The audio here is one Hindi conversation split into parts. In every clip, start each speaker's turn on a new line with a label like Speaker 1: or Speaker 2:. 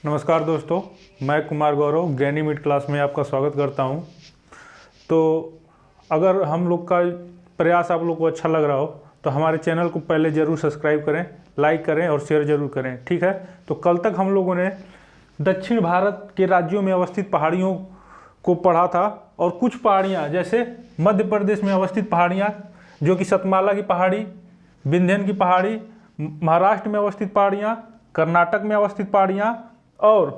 Speaker 1: नमस्कार दोस्तों, मैं Kumar Gaurav granny meet class में आपका स्वागत करता हूं। तो अगर हम लोग का प्रयास आप लोग को अच्छा लग रहा हो तो हमारे चैनल को पहले ज़रूर सब्सक्राइब करें, लाइक करें और शेयर ज़रूर करें, ठीक है। तो कल तक हम लोगों ने दक्षिण भारत के राज्यों में अवस्थित पहाड़ियों को पढ़ा था और कुछ पहाड़ियाँ जैसे मध्य प्रदेश में अवस्थित पहाड़ियाँ जो कि सतमाला की पहाड़ी, विंध्यन की पहाड़ी, महाराष्ट्र में अवस्थित पहाड़ियाँ, कर्नाटक में अवस्थित पहाड़ियाँ और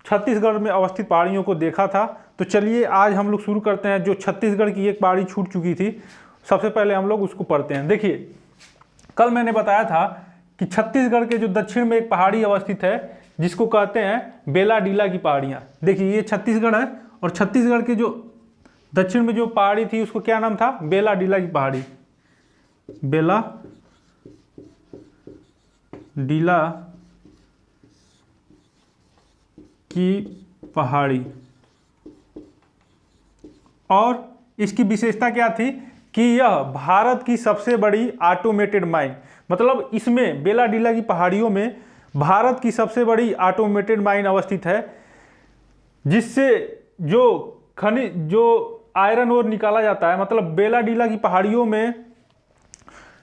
Speaker 1: छत्तीसगढ़ में अवस्थित पहाड़ियों को देखा था। तो चलिए आज हम लोग शुरू करते हैं। जो छत्तीसगढ़ की एक पहाड़ी छूट चुकी थी, सबसे पहले हम लोग उसको पढ़ते हैं। देखिए, कल मैंने बताया था कि छत्तीसगढ़ के जो दक्षिण में एक पहाड़ी अवस्थित है जिसको कहते हैं बेलाडीला की पहाड़ियाँ। देखिए, ये छत्तीसगढ़ है और छत्तीसगढ़ के जो दक्षिण में जो पहाड़ी थी उसको क्या नाम था? बेलाडीला की पहाड़ी। बेलाडीला की पहाड़ी। और इसकी विशेषता क्या थी कि यह भारत की सबसे बड़ी ऑटोमेटेड माइन, मतलब इसमें बेलाडीला की पहाड़ियों में भारत की सबसे बड़ी ऑटोमेटेड माइन अवस्थित है, जिससे जो खनिज जो आयरन ओर निकाला जाता है। मतलब बेलाडीला की पहाड़ियों में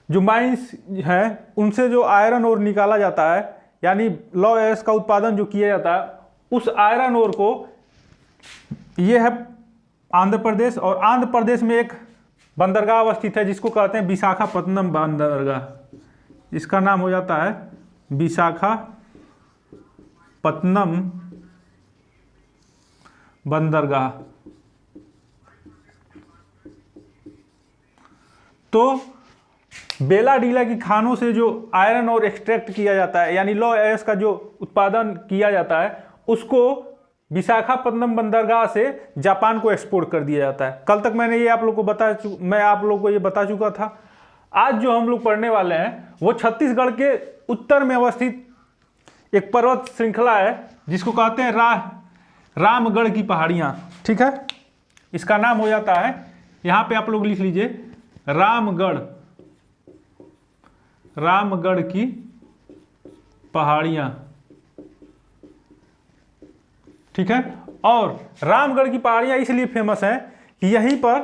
Speaker 1: जो माइंस हैं उनसे जो आयरन ओर निकाला जाता है, यानी लौ अयस्क का उत्पादन जो किया जाता है, उस आयरन ओर को, ये है आंध्र प्रदेश, और आंध्र प्रदेश में एक बंदरगाह अवस्थित है जिसको कहते हैं विशाखापत्तनम बंदरगाह। इसका नाम हो जाता है विशाखापत्तनम बंदरगाह। तो बेलाडीला की खानों से जो आयरन और एक्सट्रैक्ट किया जाता है, यानी लौ अयस्क का जो उत्पादन किया जाता है, उसको विशाखापत्तनम बंदरगाह से जापान को एक्सपोर्ट कर दिया जाता है। कल तक मैं आप लोग को ये बता चुका था। आज जो हम लोग पढ़ने वाले हैं वो छत्तीसगढ़ के उत्तर में अवस्थित एक पर्वत श्रृंखला है जिसको कहते हैं रामगढ़ की पहाड़ियाँ, ठीक है। इसका नाम हो जाता है, यहाँ पे आप लोग लिख लीजिए, रामगढ़ की पहाड़ियाँ, ठीक है। और रामगढ़ की पहाड़ियाँ इसलिए फेमस हैं कि यहीं पर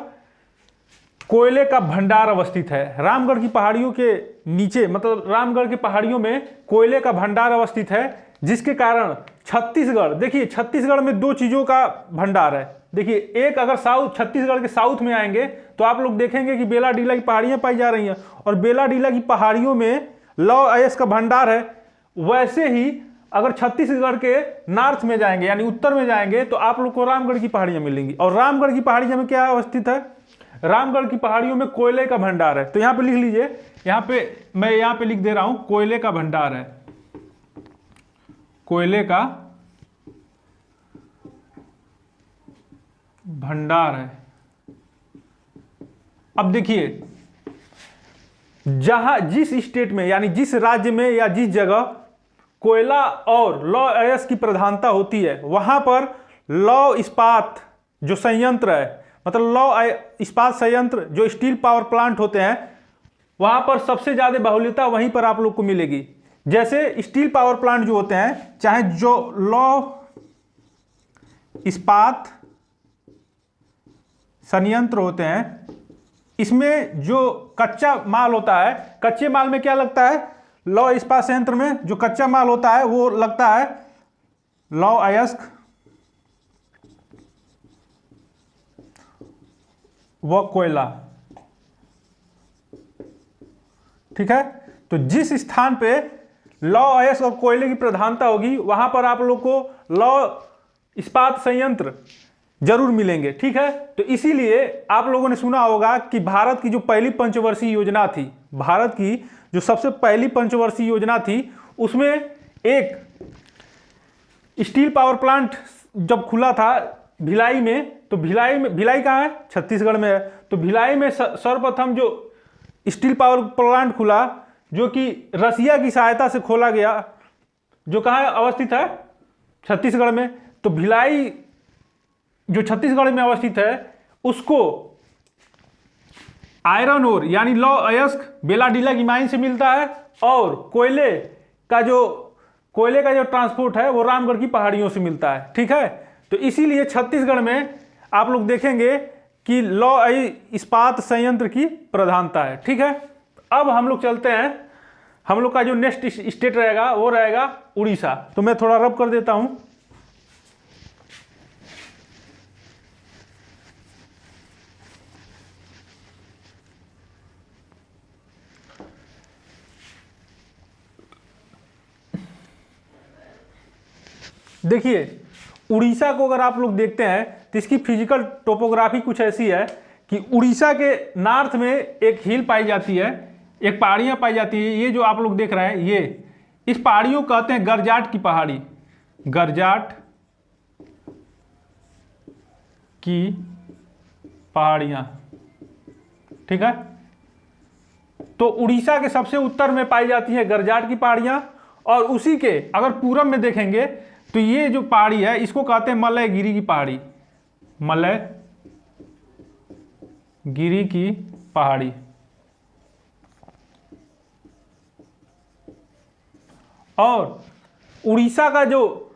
Speaker 1: कोयले का भंडार अवस्थित है। रामगढ़ की पहाड़ियों के नीचे, मतलब रामगढ़ की पहाड़ियों में कोयले का भंडार अवस्थित है, जिसके कारण छत्तीसगढ़, देखिए छत्तीसगढ़ में दो चीज़ों का भंडार है। देखिए, एक अगर छत्तीसगढ़ के साउथ में आएंगे तो आप लोग देखेंगे कि बेलाडीला की पहाड़ियाँ पाई जा रही हैं और बेलाडीला की पहाड़ियों में लौ अयस्क का भंडार है। वैसे ही अगर छत्तीसगढ़ के नॉर्थ में जाएंगे, यानी उत्तर में जाएंगे, तो आप लोग को रामगढ़ की पहाड़ियाँ मिलेंगी। और रामगढ़ की पहाड़ियों में क्या अवस्थित है? रामगढ़ की पहाड़ियों में कोयले का भंडार है। तो यहाँ पे लिख लीजिए, मैं यहाँ पे लिख दे रहा हूं, कोयले का भंडार है, कोयले का भंडार है। अब देखिए, जिस स्टेट में, यानी जिस राज्य में या जिस जगह कोयला और लौह अयस्क की प्रधानता होती है, वहां पर लौह इस्पात जो संयंत्र है, मतलब लौह इस्पात संयंत्र जो स्टील पावर प्लांट होते हैं, वहां पर सबसे ज्यादा बाहुल्यता वहीं पर आप लोग को मिलेगी। जैसे स्टील पावर प्लांट जो होते हैं, चाहे जो लौह इस्पात संयंत्र होते हैं, इसमें जो कच्चा माल होता है, कच्चे माल में क्या लगता है? लौह इस्पात संयंत्र में जो कच्चा माल होता है वो लगता है लौह अयस्क व कोयला, ठीक है। तो जिस स्थान पे लौह अयस्क और कोयले की प्रधानता होगी वहां पर आप लोग को लौह इस्पात संयंत्र जरूर मिलेंगे, ठीक है। तो इसीलिए आप लोगों ने सुना होगा कि भारत की जो पहली पंचवर्षीय योजना थी, भारत की जो सबसे पहली पंचवर्षीय योजना थी, उसमें एक स्टील पावर प्लांट जब खुला था भिलाई में, तो भिलाई कहाँ है? छत्तीसगढ़ में है। तो भिलाई में सर्वप्रथम जो स्टील पावर प्लांट खुला, जो कि रसिया की सहायता से खोला गया, जो कहाँ अवस्थित है? छत्तीसगढ़ में। तो भिलाई जो छत्तीसगढ़ में अवस्थित है, उसको आयरन ओर यानी लौह अयस्क बेलाडीला की माइन से मिलता है, और कोयले का जो कोयले का जो ट्रांसपोर्ट है वो रामगढ़ की पहाड़ियों से मिलता है, ठीक है। तो इसीलिए छत्तीसगढ़ में आप लोग देखेंगे कि लौह इस्पात संयंत्र की प्रधानता है, ठीक है। अब हम लोग चलते हैं, हम लोग का जो नेक्स्ट स्टेट रहेगा वो रहेगा उड़ीसा। तो मैं थोड़ा रब कर देता हूं। देखिए उड़ीसा को अगर आप लोग देखते हैं तो इसकी फिजिकल टोपोग्राफी कुछ ऐसी है कि उड़ीसा के नॉर्थ में एक हिल पाई जाती है, एक पहाड़ियाँ पाई जाती है। ये जो आप लोग देख रहे हैं ये इस पहाड़ियों को कहते हैं गरजाट की पहाड़ी, गरजाट की पहाड़ियाँ, ठीक है। तो उड़ीसा के सबसे उत्तर में पाई जाती है गरजाट की पहाड़ियाँ, और उसी के अगर पूरब में देखेंगे तो ये जो पहाड़ी है इसको कहते हैं मलयगिरी की पहाड़ी, मलयगिरी की पहाड़ी। और उड़ीसा का जो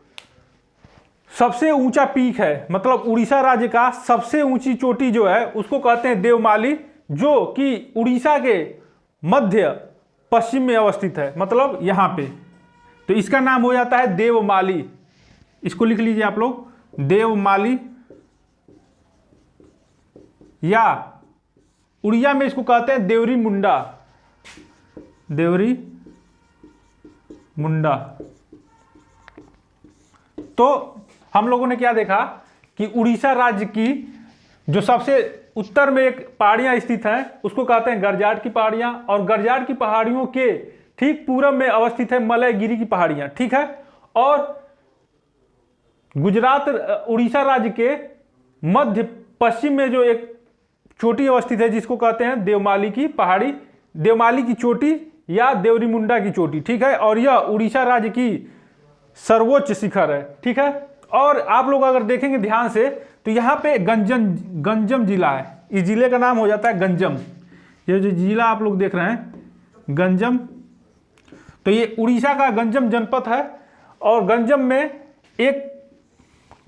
Speaker 1: सबसे ऊंचा पीक है, मतलब उड़ीसा राज्य का सबसे ऊंची चोटी जो है उसको कहते हैं देवमाली, जो कि उड़ीसा के मध्य पश्चिम में अवस्थित है, मतलब यहां पे। तो इसका नाम हो जाता है देवमाली। इसको लिख लीजिए आप लोग, देवमाली, या उड़िया में इसको कहते हैं देवरी मुंडा, देवरी मुंडा। तो हम लोगों ने क्या देखा कि उड़ीसा राज्य की जो सबसे उत्तर में एक पहाड़ियां स्थित हैं उसको कहते हैं गरजाट की पहाड़ियां, और गरजाट की पहाड़ियों के ठीक पूरब में अवस्थित है मलयगिरी की पहाड़ियां, ठीक है। और गुजरात उड़ीसा राज्य के मध्य पश्चिम में जो एक चोटी अवस्थित है जिसको कहते हैं देवमाली की पहाड़ी, देवमाली की चोटी या देवरी मुंडा की चोटी, ठीक है। और यह उड़ीसा राज्य की सर्वोच्च शिखर है, ठीक है। और आप लोग अगर देखेंगे ध्यान से तो यहाँ पे गंजम जिला है, इस जिले का नाम हो जाता है गंजम। ये जो जिला आप लोग देख रहे हैं गंजम, तो ये उड़ीसा का गंजम जनपद है। और गंजम में एक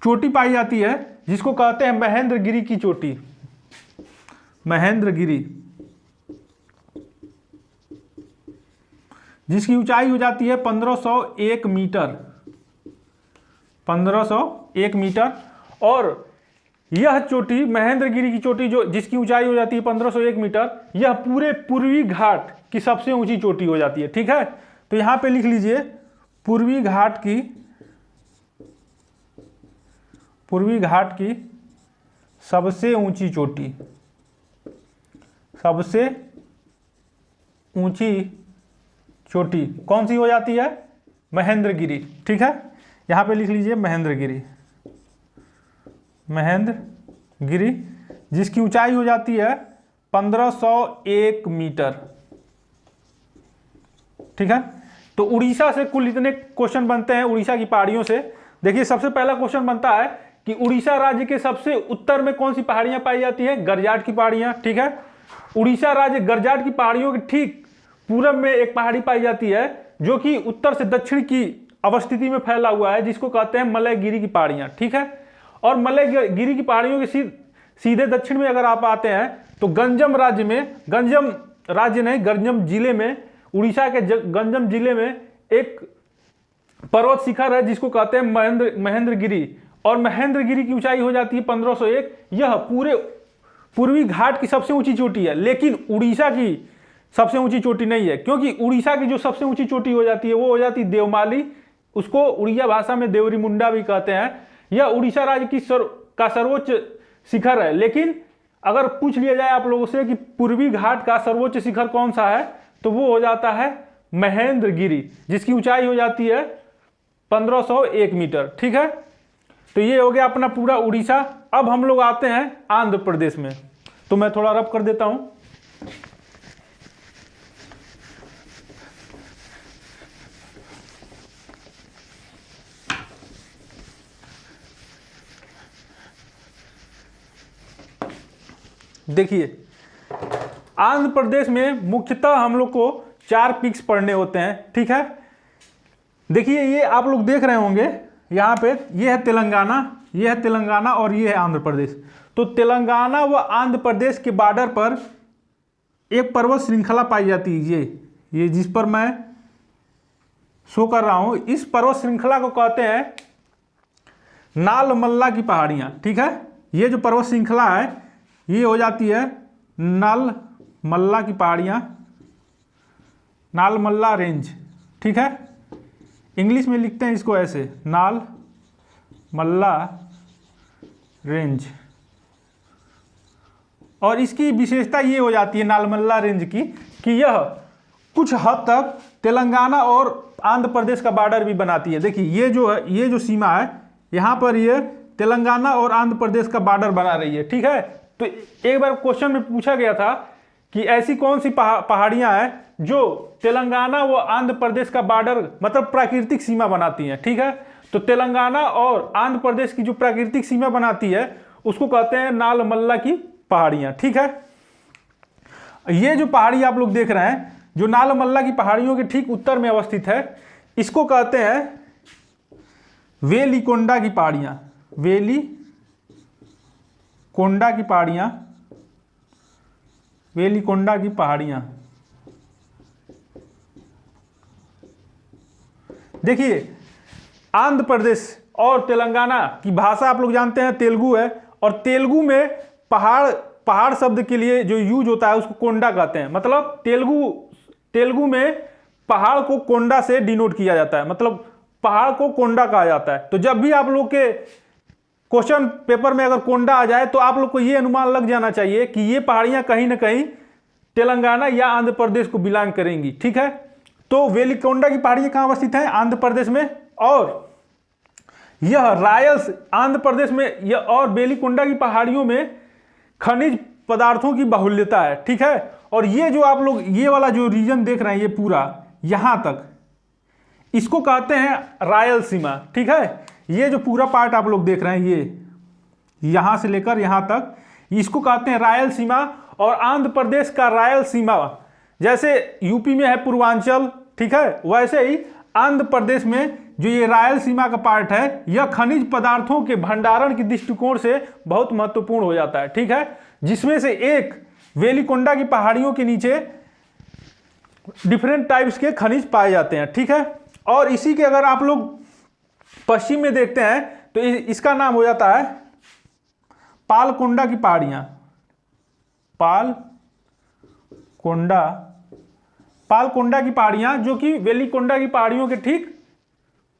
Speaker 1: चोटी पाई जाती है जिसको कहते हैं महेंद्रगिरी की चोटी, महेंद्रगिरी, जिसकी ऊंचाई हो जाती है 1501 मीटर, 1501 मीटर। और यह चोटी महेंद्रगिरी की चोटी जो जिसकी ऊंचाई हो जाती है 1501 मीटर, यह पूरे पूर्वी घाट की सबसे ऊंची चोटी हो जाती है, ठीक है। तो यहां पे लिख लीजिए पूर्वी घाट की सबसे ऊंची चोटी, सबसे ऊंची चोटी कौन सी हो जाती है? महेंद्रगिरी, ठीक है। यहां पे लिख लीजिए महेंद्रगिरी, महेंद्रगिरी जिसकी ऊंचाई हो जाती है 1501 मीटर, ठीक है। तो उड़ीसा से कुल इतने क्वेश्चन बनते हैं उड़ीसा की पहाड़ियों से। देखिए सबसे पहला क्वेश्चन बनता है कि उड़ीसा राज्य के सबसे उत्तर में कौन सी पहाड़ियां पाई जाती हैं? गरजाट की पहाड़ियां, ठीक है। उड़ीसा राज्य गरजाट की पहाड़ियों के ठीक पूरब में एक पहाड़ी पाई जाती है जो कि उत्तर से दक्षिण की अवस्थिति में फैला हुआ है, जिसको कहते हैं मलयगिरी की पहाड़ियां, ठीक है। और मलयगिरी की पहाड़ियों के सीधे दक्षिण में अगर आप आते हैं तो गंजम राज्य में, गंजम राज्य नहीं गंजम जिले में, उड़ीसा के गंजम जिले में एक पर्वत शिखर है जिसको कहते हैं महेंद्रगिरी। और महेंद्रगिरी की ऊंचाई हो जाती है 1501। यह पूरे पूर्वी घाट की सबसे ऊंची चोटी है, लेकिन उड़ीसा की सबसे ऊंची चोटी नहीं है, क्योंकि उड़ीसा की जो सबसे ऊंची चोटी हो जाती है वो हो जाती है देवमाली, उसको उड़िया भाषा में देवरी मुंडा भी कहते हैं। यह उड़ीसा राज्य की सर्वोच्च शिखर है। लेकिन अगर पूछ लिया जाए आप लोगों से कि पूर्वी घाट का सर्वोच्च शिखर कौन सा है, तो वो हो जाता है महेंद्रगिरी, जिसकी ऊंचाई हो जाती है 1501 मीटर, ठीक है। तो ये हो गया अपना पूरा उड़ीसा। अब हम लोग आते हैं आंध्र प्रदेश में, तो मैं थोड़ा रब कर देता हूं। देखिए आंध्र प्रदेश में मुख्यतः हम लोग को 4 पीक्स पढ़ने होते हैं, ठीक है। देखिए ये आप लोग देख रहे होंगे यहाँ पे, ये है तेलंगाना, ये है तेलंगाना और ये है आंध्र प्रदेश। तो तेलंगाना व आंध्र प्रदेश के बॉर्डर पर एक पर्वत श्रृंखला पाई जाती है, ये जिस पर मैं शो कर रहा हूं, इस पर्वत श्रृंखला को कहते हैं नाल मल्ला की पहाड़ियां। ठीक है, ये जो पर्वत श्रृंखला है ये हो जाती है नाल मल्ला की पहाड़ियां, नाल मल्ला रेंज। ठीक है, इंग्लिश में लिखते हैं इसको ऐसे, नाल मल्ला रेंज। और इसकी विशेषता ये हो जाती है नालमल्ला रेंज की कि यह कुछ हद तक तेलंगाना और आंध्र प्रदेश का बॉर्डर भी बनाती है। देखिए ये जो है, ये जो सीमा है यहाँ पर ये तेलंगाना और आंध्र प्रदेश का बॉर्डर बना रही है। ठीक है, तो एक बार क्वेश्चन में पूछा गया था कि ऐसी कौन सी पहाड़ियाँ हैं जो तेलंगाना व आंध्र प्रदेश का बॉर्डर मतलब प्राकृतिक सीमा बनाती हैं। ठीक है, तो तेलंगाना और आंध्र प्रदेश की जो प्राकृतिक सीमा बनाती है उसको कहते हैं नालमल्ला की पहाड़ियाँ। ठीक है, ये जो पहाड़ी आप लोग देख रहे हैं जो नालमल्ला की पहाड़ियों के ठीक उत्तर में अवस्थित है, इसको कहते हैं वेलिकोंडा की पहाड़ियाँ, वेलिकोंडा की पहाड़ियाँ, वेलिकोंडा की पहाड़ियाँ। देखिए आंध्र प्रदेश और तेलंगाना की भाषा आप लोग जानते हैं तेलुगु है, और तेलुगु में पहाड़ शब्द के लिए जो यूज होता है उसको कोंडा कहते हैं। मतलब तेलुगु में पहाड़ को कोंडा से डिनोट किया जाता है, मतलब पहाड़ को कोंडा कहा जाता है। तो जब भी आप लोग के क्वेश्चन पेपर में अगर कोंडा आ जाए तो आप लोग को ये अनुमान लग जाना चाहिए कि ये पहाड़ियां कहीं ना कहीं तेलंगाना या आंध्र प्रदेश को बिलोंग करेंगी। ठीक है, तो वेलिकोंडा की पहाड़ियां कहाँ अवस्थित हैं? आंध्र प्रदेश में। और यह रायल्स आंध्र प्रदेश में, यह और वेलिकोंडा की पहाड़ियों में खनिज पदार्थों की बाहुल्यता है। ठीक है, और ये जो आप लोग ये वाला जो रीजन देख रहे हैं ये पूरा यहां तक, इसको कहते हैं रायलसीमा। ठीक है, ये जो पूरा पार्ट आप लोग देख रहे हैं ये यहां से लेकर यहां तक, इसको कहते हैं रायलसीमा। और आंध्र प्रदेश का रायलसीमा जैसे यूपी में है पूर्वांचल, ठीक है, वैसे ही आंध्र प्रदेश में जो ये रायलसीमा का पार्ट है यह खनिज पदार्थों के भंडारण के दृष्टिकोण से बहुत महत्वपूर्ण हो जाता है। ठीक है, जिसमें से एक वेलिकोंडा की पहाड़ियों के नीचे डिफरेंट टाइप्स के खनिज पाए जाते हैं। ठीक है, और इसी के अगर आप लोग पश्चिम में देखते हैं तो इसका नाम हो जाता है पालकोंडा की पहाड़ियां, पालकोंडा की पहाड़ियां जो कि वेलिकोंडा की पहाड़ियों के ठीक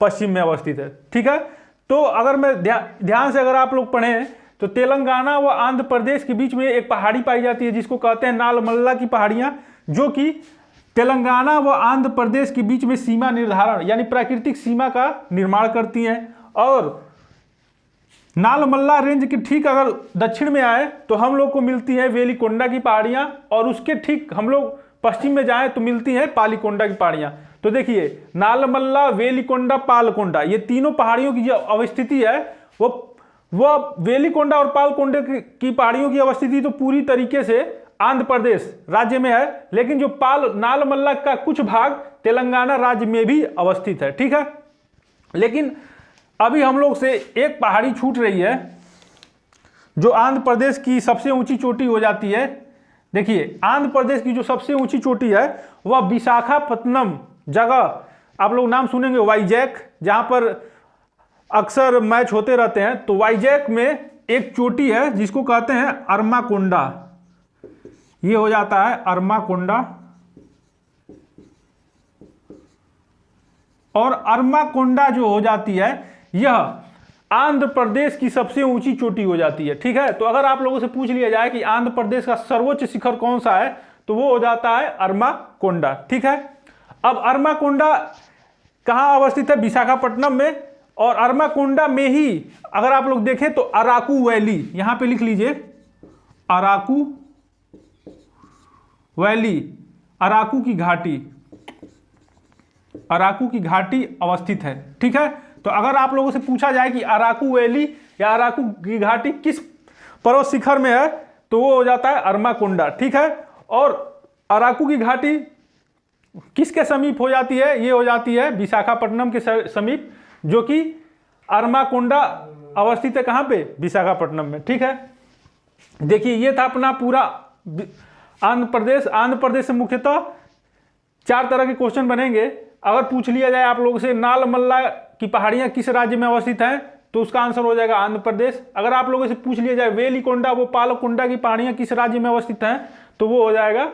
Speaker 1: पश्चिम में अवस्थित है। ठीक है, तो अगर मैं ध्यान से अगर आप लोग पढ़ें तो तेलंगाना व आंध्र प्रदेश के बीच में एक पहाड़ी पाई जाती है जिसको कहते हैं नालमल्ला की पहाड़ियां, जो कि तेलंगाना व आंध्र प्रदेश के बीच में सीमा निर्धारण यानी प्राकृतिक सीमा का निर्माण करती हैं। और नालमल्ला रेंज के ठीक अगर दक्षिण में आए तो हम लोग को मिलती है वेलिकोंडा की पहाड़ियां, और उसके ठीक हम लोग पश्चिम में जाएं तो मिलती हैं पालीकोंडा की पहाड़ियां। तो देखिए नालमल्ला, वेलिकोंडा, पालकोंडा, ये तीनों पहाड़ियों की जो अवस्थिति है वो वेलिकोंडा और पालकोंडा की पहाड़ियों की अवस्थिति तो पूरी तरीके से आंध्र प्रदेश राज्य में है, लेकिन जो नालमल्ला का कुछ भाग तेलंगाना राज्य में भी अवस्थित है। ठीक है, लेकिन अभी हम लोग से एक पहाड़ी छूट रही है जो आंध्र प्रदेश की सबसे ऊंची चोटी हो जाती है। देखिए आंध्र प्रदेश की जो सबसे ऊंची चोटी है वह विशाखापत्तनम जगह, आप लोग नाम सुनेंगे वाईजैक, जहां पर अक्सर मैच होते रहते हैं। तो वाईजैक में एक चोटी है जिसको कहते हैं अरमाकोंडा, ये हो जाता है अरमाकोंडा। और अरमाकोंडा जो हो जाती है यह आंध्र प्रदेश की सबसे ऊंची चोटी हो जाती है। ठीक है, तो अगर आप लोगों से पूछ लिया जाए कि आंध्र प्रदेश का सर्वोच्च शिखर कौन सा है तो वो हो जाता है अरमाकोंडा। ठीक है, अब अरमाकोंडा कहाँ अवस्थित है? विशाखापट्टनम में। और अरमाकोंडा में ही अगर आप लोग देखें तो अराकू वैली, यहां पे लिख लीजिए अराकू वैली, अराकू की घाटी, अराकू की घाटी अवस्थित है। ठीक है, तो अगर आप लोगों से पूछा जाए कि अराकू वैली या अराकू की घाटी किस पर्वत शिखर में है तो वो हो जाता है अरमाकोंडा। ठीक है, और अराकू की घाटी किसके समीप हो जाती है? ये हो जाती है विशाखापट्टनम के समीप, जो कि अरमाकोंडा अवस्थित है। कहाँ पे? विशाखापट्टनम में। ठीक है, देखिए ये था अपना पूरा आंध्र प्रदेश। आंध्र प्रदेश से मुख्यतः 4 तरह के क्वेश्चन बनेंगे। अगर पूछ लिया जाए आप लोगों से नालमल्ला की पहाड़ियां किस राज्य में अवस्थित हैं, तो उसका आंसर हो जाएगा आंध्र प्रदेश। अगर आप लोगों से पूछ लिया जाए वेलिकोंडा वो पालकोंडा की पहाड़ियां किस राज्य में अवस्थित हैं, तो वो हो जाएगा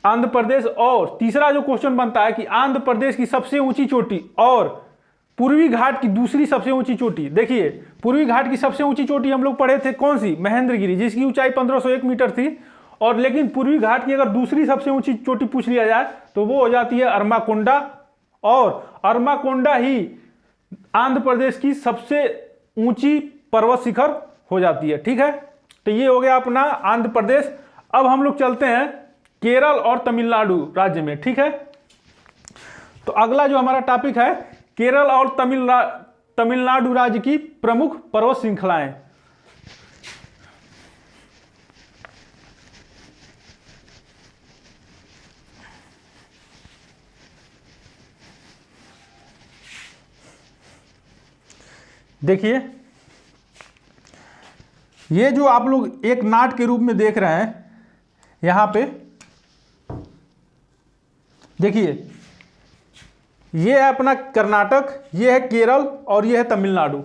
Speaker 1: आंध्र प्रदेश। और तीसरा जो क्वेश्चन बनता है कि आंध्र प्रदेश की सबसे ऊंची चोटी और पूर्वी घाट की दूसरी सबसे ऊंची चोटी। देखिए पूर्वी घाट की सबसे ऊंची चोटी हम लोग पढ़े थे कौन सी? महेंद्रगिरी, जिसकी ऊंचाई 1501 मीटर थी। और लेकिन पूर्वी घाट की अगर दूसरी सबसे ऊंची चोटी पूछ लिया जाए तो वो हो जाती है अरमाकोंडा। और अरमाकोंडा ही आंध्र प्रदेश की सबसे ऊंची पर्वत शिखर हो जाती है। ठीक है, तो ये हो गया अपना आंध्र प्रदेश। अब हम लोग चलते हैं केरल और तमिलनाडु राज्य में। ठीक है, तो अगला जो हमारा टॉपिक है केरल और तमिलनाडु राज्य की प्रमुख पर्वत श्रृंखलाएं। देखिए ये जो आप लोग एक नाट के रूप में देख रहे हैं यहां पे, देखिए ये है अपना कर्नाटक, ये है केरल और ये है तमिलनाडु।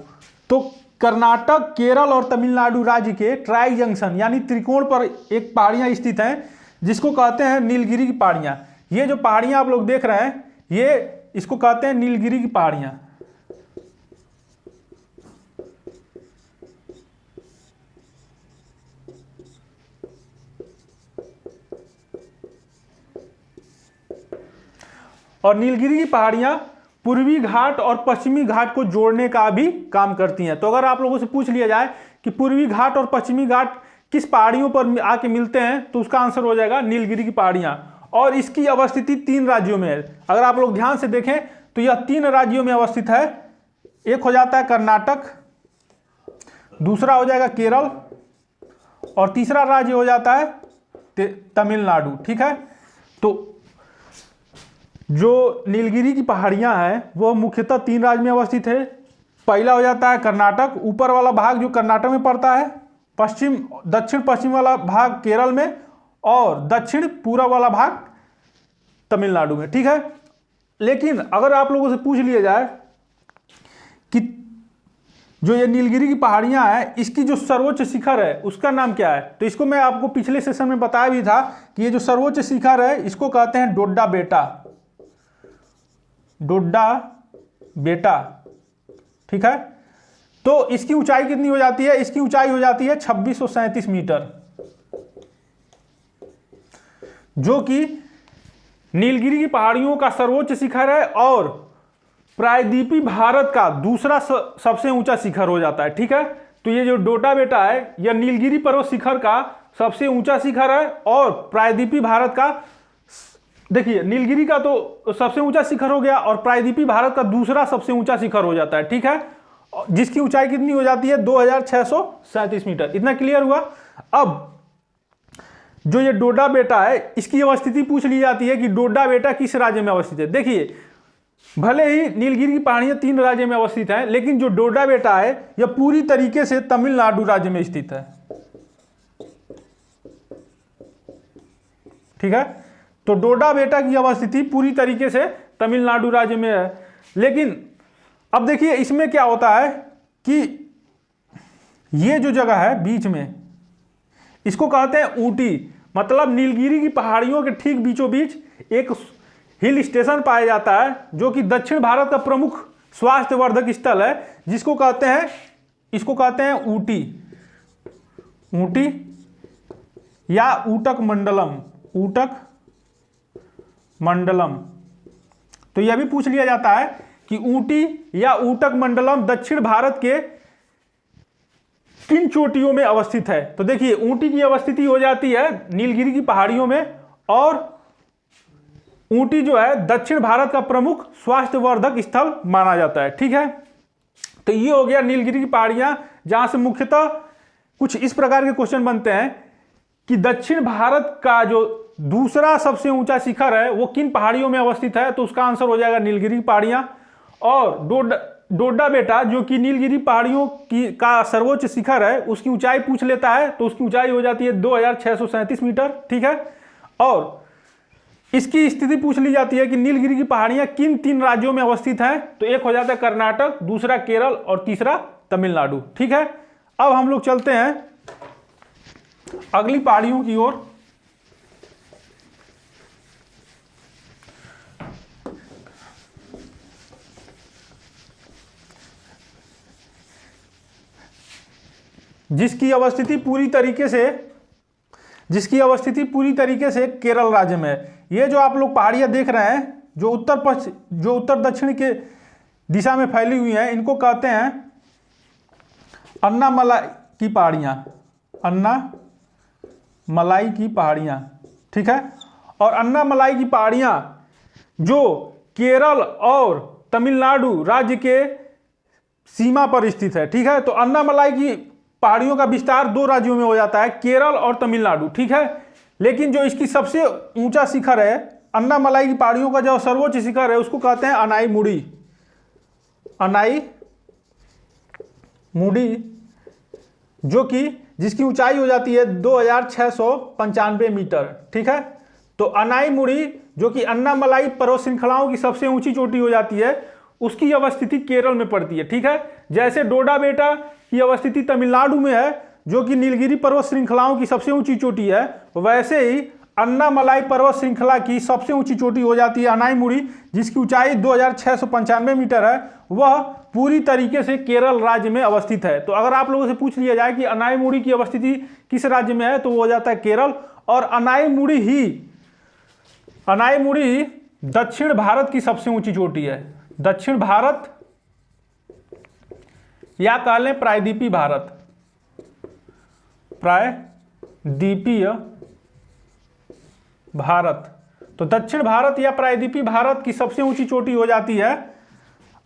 Speaker 1: तो कर्नाटक, केरल और तमिलनाडु राज्य के ट्राई जंक्शन यानी त्रिकोण पर एक पहाड़ियां स्थित हैं जिसको कहते हैं नीलगिरी की पहाड़ियां। ये जो पहाड़ियां आप लोग देख रहे हैं ये इसको कहते हैं नीलगिरी की पहाड़ियां। और नीलगिरी की पहाड़ियां पूर्वी घाट और पश्चिमी घाट को जोड़ने का भी काम करती हैं। तो अगर आप लोगों से पूछ लिया जाए कि पूर्वी घाट और पश्चिमी घाट किस पहाड़ियों पर आके मिलते हैं, तो उसका आंसर हो जाएगा नीलगिरी की पहाड़ियां। और इसकी अवस्थिति 3 राज्यों में है। अगर आप लोग ध्यान से देखें तो यह 3 राज्यों में अवस्थित है। एक हो जाता है कर्नाटक, दूसरा हो जाएगा केरल और तीसरा राज्य हो जाता है तमिलनाडु। ठीक है, तो जो नीलगिरी की पहाड़ियां हैं वह मुख्यतः 3 राज्य में अवस्थित है। पहला हो जाता है कर्नाटक, ऊपर वाला भाग जो कर्नाटक में पड़ता है, दक्षिण पश्चिम वाला भाग केरल में और दक्षिण पूर्व वाला भाग तमिलनाडु में। ठीक है, लेकिन अगर आप लोगों से पूछ लिया जाए कि जो ये नीलगिरी की पहाड़ियां हैं इसकी जो सर्वोच्च शिखर है उसका नाम क्या है, तो इसको मैं आपको पिछले सेशन में बताया भी था कि ये जो सर्वोच्च शिखर है इसको कहते हैं डोड्डा बेटा। डोड्डा बेटा। ठीक है, तो इसकी ऊंचाई कितनी हो जाती है? इसकी ऊंचाई हो जाती है 2637 मीटर, जो कि नीलगिरी की पहाड़ियों का सर्वोच्च शिखर है और प्रायद्वीपीय भारत का दूसरा सबसे ऊंचा शिखर हो जाता है। ठीक है, तो ये जो डोड्डा बेटा है यह नीलगिरी पर्वत शिखर का सबसे ऊंचा शिखर है और प्रायद्वीपीय भारत का, देखिए नीलगिरी का तो सबसे ऊंचा शिखर हो गया और प्रायद्वीपीय भारत का दूसरा सबसे ऊंचा शिखर हो जाता है। ठीक है, जिसकी ऊंचाई कितनी हो जाती है? 2637 मीटर। इतना क्लियर हुआ। अब जो ये डोड्डा बेटा है इसकी अवस्थिति पूछ ली जाती है कि डोड्डा बेटा किस राज्य में अवस्थित है। देखिए भले ही नीलगिरी की पहाड़ियां 3 राज्य में अवस्थित हैं, लेकिन जो डोड्डा बेटा है यह पूरी तरीके से तमिलनाडु राज्य में स्थित है। ठीक है, तो डोड्डा बेटा की अवस्थिति पूरी तरीके से तमिलनाडु राज्य में है। लेकिन अब देखिए इसमें क्या होता है कि ये जो जगह है बीच में इसको कहते हैं ऊटी। मतलब नीलगिरी की पहाड़ियों के ठीक बीचों बीच एक हिल स्टेशन पाया जाता है जो कि दक्षिण भारत का प्रमुख स्वास्थ्यवर्धक स्थल है, जिसको कहते हैं, इसको कहते हैं ऊटी। ऊटी या ऊटक मंडलम। ऊटक मंडलम। तो यह भी पूछ लिया जाता है कि ऊटी या ऊटक मंडलम दक्षिण भारत के किन चोटियों में अवस्थित है। तो देखिए ऊटी की अवस्थिति हो जाती है नीलगिरी की पहाड़ियों में और ऊटी जो है दक्षिण भारत का प्रमुख स्वास्थ्यवर्धक स्थल माना जाता है। ठीक है, तो ये हो गया नीलगिरी की पहाड़ियां, जहां से मुख्यतः कुछ इस प्रकार के क्वेश्चन बनते हैं कि दक्षिण भारत का जो दूसरा सबसे ऊंचा शिखर है वो किन पहाड़ियों में अवस्थित है, तो उसका आंसर हो जाएगा नीलगिरी पहाड़ियां। और डोडा बेटा जो कि नीलगिरी पहाड़ियों की का सर्वोच्च शिखर है, उसकी ऊंचाई पूछ लेता है तो उसकी ऊंचाई हो जाती है 2637 मीटर। ठीक है, और इसकी स्थिति पूछ ली जाती है कि नीलगिरी की पहाड़ियां किन 3 राज्यों में अवस्थित हैं, तो एक हो जाता है कर्नाटक, दूसरा केरल और तीसरा तमिलनाडु। ठीक है, अब हम लोग चलते हैं अगली पहाड़ियों की ओर। जिसकी अवस्थिति पूरी तरीके से केरल राज्य में है। ये जो आप लोग पहाड़ियां देख रहे हैं जो उत्तर दक्षिण के दिशा में फैली हुई हैं, इनको कहते हैं अन्नामलाई की पहाड़ियां, अन्नामलाई की पहाड़ियां। ठीक है, और अन्नामलाई की पहाड़ियां जो केरल और तमिलनाडु राज्य के सीमा पर स्थित है। ठीक है, तो अन्नामलाई की पहाड़ियों का विस्तार 2 राज्यों में हो जाता है, केरल और तमिलनाडु। ठीक है, लेकिन जो इसकी सबसे ऊंचा शिखर है, अन्नामलाई की पहाड़ियों का जो सर्वोच्च शिखर है, उसको कहते हैं अनाईमुड़ी, जो कि जिसकी ऊंचाई हो जाती है 2695 मीटर। ठीक है, तो अनाईमुड़ी जो कि अन्नामलाई पर्वत श्रृंखलाओं की सबसे ऊंची चोटी हो जाती है, उसकी अवस्थिति केरल में पड़ती है। ठीक है, जैसे डोडा बेटा की अवस्थिति तमिलनाडु में है जो कि नीलगिरी पर्वत श्रृंखलाओं की सबसे ऊंची चोटी है, वैसे ही अन्नामलाई पर्वत श्रृंखला की सबसे ऊंची चोटी हो जाती है अनाईमुड़ी, जिसकी ऊंचाई 2695 मीटर है। वह पूरी तरीके से केरल राज्य में अवस्थित है। तो अगर आप लोगों से पूछ लिया जाए कि अनाईमुड़ी की अवस्थिति किस राज्य में है, तो वो हो जाता है केरल। और अनाईमुड़ी ही दक्षिण भारत की सबसे ऊंची चोटी है। दक्षिण भारत या कह लें प्रायद्वीपीय भारत। तो दक्षिण भारत या प्रायद्वीपीय भारत की सबसे ऊंची चोटी हो जाती है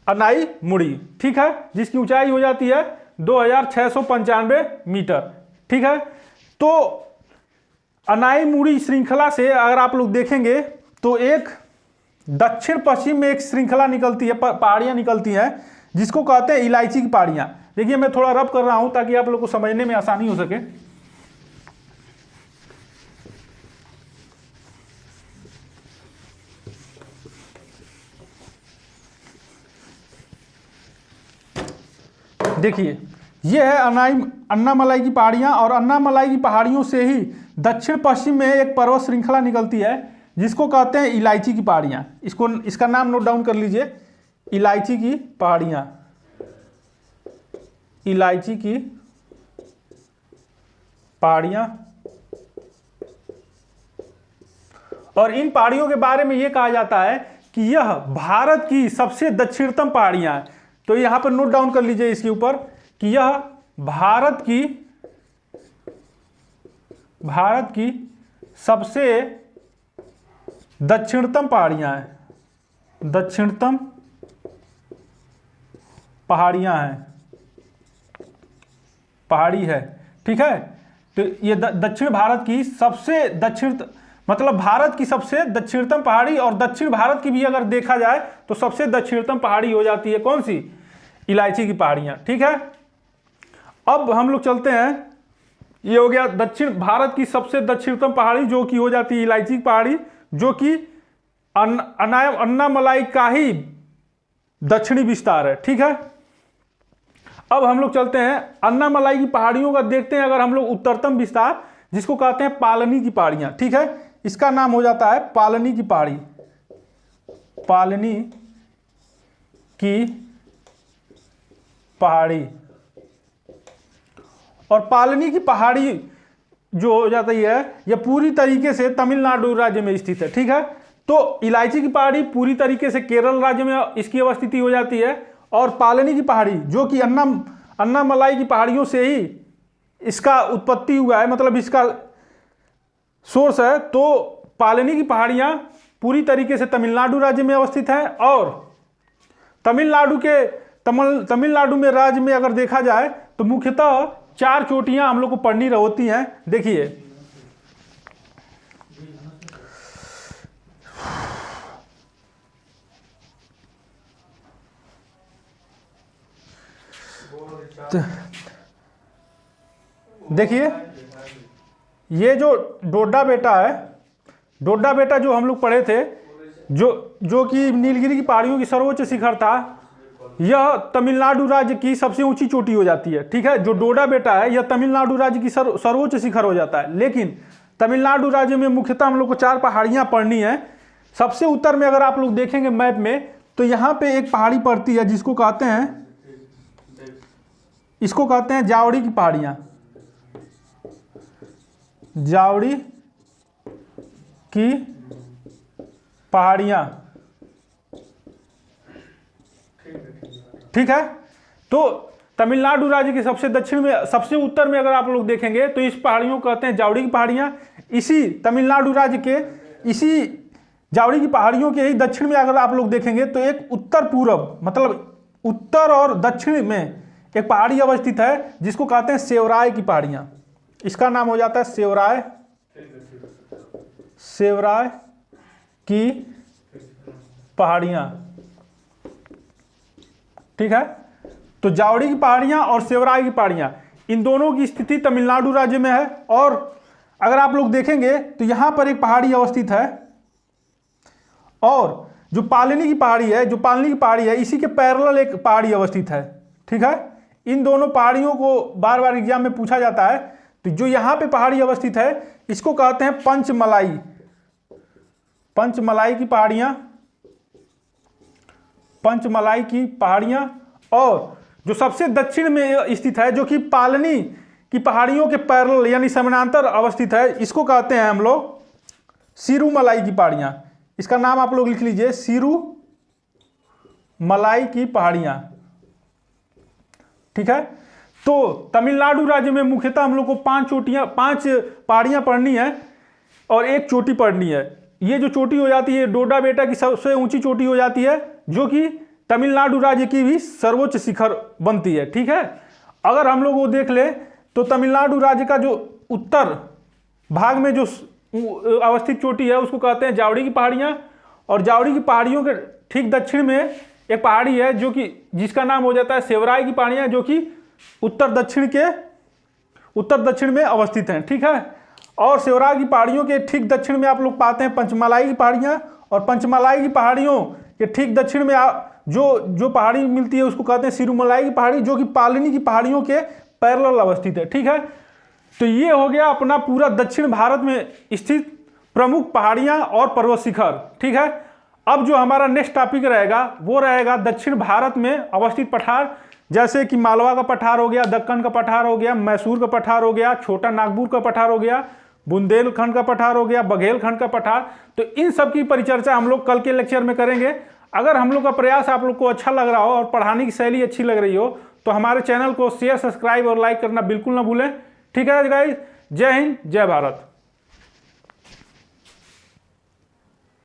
Speaker 1: अनाईमुड़ी। ठीक है, जिसकी ऊंचाई हो जाती है 2695 मीटर। ठीक है, तो अनाईमुड़ी श्रृंखला से अगर आप लोग देखेंगे तो एक दक्षिण पश्चिम में एक श्रृंखला निकलती है, पहाड़ियां निकलती हैं, जिसको कहते हैं इलायची की पहाड़ियां। देखिए मैं थोड़ा रब कर रहा हूं ताकि आप लोग को समझने में आसानी हो सके। देखिए ये है अन्नामलाई की पहाड़ियां, और अन्नामलाई की पहाड़ियों से ही दक्षिण पश्चिम में एक पर्वत श्रृंखला निकलती है जिसको कहते हैं इलायची की पहाड़ियां। इसका नाम नोट डाउन कर लीजिए, इलायची की पहाड़ियां। इलायची की पहाड़ियां। और इन पहाड़ियों के बारे में यह कहा जाता है कि यह भारत की सबसे दक्षिणतम पहाड़ियां हैं। तो यहां पर नोट डाउन कर लीजिए इसके ऊपर कि यह भारत की सबसे दक्षिणतम पहाड़ियां हैं। दक्षिणतम पहाड़ियां हैं, पहाड़ी है। ठीक है, तो ये दक्षिण भारत की सबसे मतलब भारत की सबसे दक्षिणतम पहाड़ी, और दक्षिण भारत की भी अगर देखा जाए तो सबसे दक्षिणतम पहाड़ी हो जाती है कौन सी? इलायची की पहाड़ियां। ठीक है, अब हम लोग चलते हैं, ये हो गया दक्षिण भारत की सबसे दक्षिणतम पहाड़ी जो कि हो जाती है इलायची की पहाड़ी, जो कि अन्नामलाई का ही दक्षिणी विस्तार है। ठीक है, अब हम लोग चलते हैं अन्नामलाई की पहाड़ियों का, देखते हैं अगर हम लोग उत्तरतम विस्तार जिसको कहते हैं पालनी की पहाड़ियां। ठीक है, इसका नाम हो जाता है पालनी की पहाड़ी। पालनी की पहाड़ी। और पालनी की पहाड़ी जो हो जाती है यह पूरी तरीके से तमिलनाडु राज्य में स्थित है। ठीक है, तो इलायची की पहाड़ी पूरी तरीके से केरल राज्य में इसकी अवस्थिति हो जाती है, और पालनी की पहाड़ी जो कि अन्नामलाई की पहाड़ियों से ही इसका उत्पत्ति हुआ है, मतलब इसका सोर्स है। तो पालनी की पहाड़ियां पूरी तरीके से तमिलनाडु राज्य में अवस्थित हैं, और तमिलनाडु में राज्य में अगर देखा जाए तो मुख्यतः 4 चोटियां हम लोग को पढ़नी होती हैं। देखिए देखिए ये जो डोडा बेटा है, डोडा बेटा जो हम लोग पढ़े थे, जो कि नीलगिरी की पहाड़ियों की सर्वोच्च शिखर था, यह तमिलनाडु राज्य की सबसे ऊंची चोटी हो जाती है। ठीक है, जो डोडा बेटा है यह तमिलनाडु राज्य की सर्वोच्च शिखर हो जाता है। लेकिन तमिलनाडु राज्य में मुख्यतः हम लोग को 4 पहाड़ियां पढ़नी है। सबसे उत्तर में अगर आप लोग देखेंगे मैप में, तो यहाँ पे एक पहाड़ी पड़ती है जिसको कहते हैं, इसको कहते हैं जावड़ी की पहाड़ियां, जावड़ी की पहाड़ियां। ठीक है, तो तमिलनाडु राज्य के सबसे दक्षिण में, सबसे उत्तर में अगर आप लोग देखेंगे तो इस पहाड़ियों को कहते हैं जावड़ी की पहाड़ियां। इसी तमिलनाडु राज्य के इसी जावड़ी की पहाड़ियों के ही दक्षिण में अगर आप लोग देखेंगे तो एक उत्तर पूर्व, मतलब उत्तर और दक्षिण में एक पहाड़ी अवस्थित है जिसको कहते हैं सेवराय की पहाड़ियां। इसका नाम हो जाता है सेवराय, सेवराय की पहाड़ियां। ठीक है, तो जावड़ी की पहाड़ियां और सेवराय की पहाड़ियां, इन दोनों की स्थिति तमिलनाडु राज्य में है। और अगर आप लोग देखेंगे तो यहां पर एक पहाड़ी अवस्थित है, और जो पालनी की पहाड़ी है, जो पालनी की पहाड़ी है, इसी के पैरेलल एक पहाड़ी अवस्थित है। ठीक है, इन दोनों पहाड़ियों को बार बार एग्जाम में पूछा जाता है। तो जो यहां पे पहाड़ी अवस्थित है इसको कहते हैं पंचमलाई, पंचमलाई की पहाड़ियां, पंचमलाई की पहाड़ियां। और जो सबसे दक्षिण में स्थित है, जो कि पालनी की पहाड़ियों के पैरेलल यानी समानांतर अवस्थित है, इसको कहते हैं हम लोग सिरुमलाई की पहाड़ियां। इसका नाम आप लोग लिख लीजिए, सिरुमलाई की पहाड़ियां। ठीक है, तो तमिलनाडु राज्य में मुख्यतः हम लोग को 5 पहाड़ियां पढ़नी है और एक चोटी पढ़नी है। ये जो चोटी हो जाती है डोडा बेटा की सबसे ऊंची चोटी हो जाती है, जो कि तमिलनाडु राज्य की भी सर्वोच्च शिखर बनती है। ठीक है, अगर हम लोग वो देख ले तो तमिलनाडु राज्य का जो उत्तर भाग में जो अवस्थित चोटी है उसको कहते हैं जावड़ी की पहाड़ियां। और जावड़ी की पहाड़ियों के ठीक दक्षिण में एक पहाड़ी है जो कि जिसका नाम हो जाता है सेवराय की पहाड़ियां, जो कि उत्तर दक्षिण में अवस्थित हैं। ठीक है, और सेवराय की पहाड़ियों के ठीक दक्षिण में आप लोग पाते हैं पंचमलाई की पहाड़ियां। और पंचमलाई की पहाड़ियों के ठीक दक्षिण में जो पहाड़ी मिलती है उसको कहते हैं सिरुमलाई की पहाड़ी, जो कि पालनी की पहाड़ियों के पैरेलल अवस्थित है। ठीक है, तो ये हो गया अपना पूरा दक्षिण भारत में स्थित प्रमुख पहाड़ियां और पर्वत शिखर। ठीक है, अब जो हमारा नेक्स्ट टॉपिक रहेगा वो रहेगा दक्षिण भारत में अवस्थित पठार, जैसे कि मालवा का पठार हो गया, दक्कन का पठार हो गया, मैसूर का पठार हो गया, छोटा नागपुर का पठार हो गया, बुंदेलखंड का पठार हो गया, बघेलखंड का पठार। तो इन सब की परिचर्चा हम लोग कल के लेक्चर में करेंगे। अगर हम लोग का प्रयास आप लोग को अच्छा लग रहा हो और पढ़ाने की शैली अच्छी लग रही हो तो हमारे चैनल को शेयर, सब्सक्राइब और लाइक करना बिल्कुल ना भूलें। ठीक है गाइस, जय हिंद, जय भारत।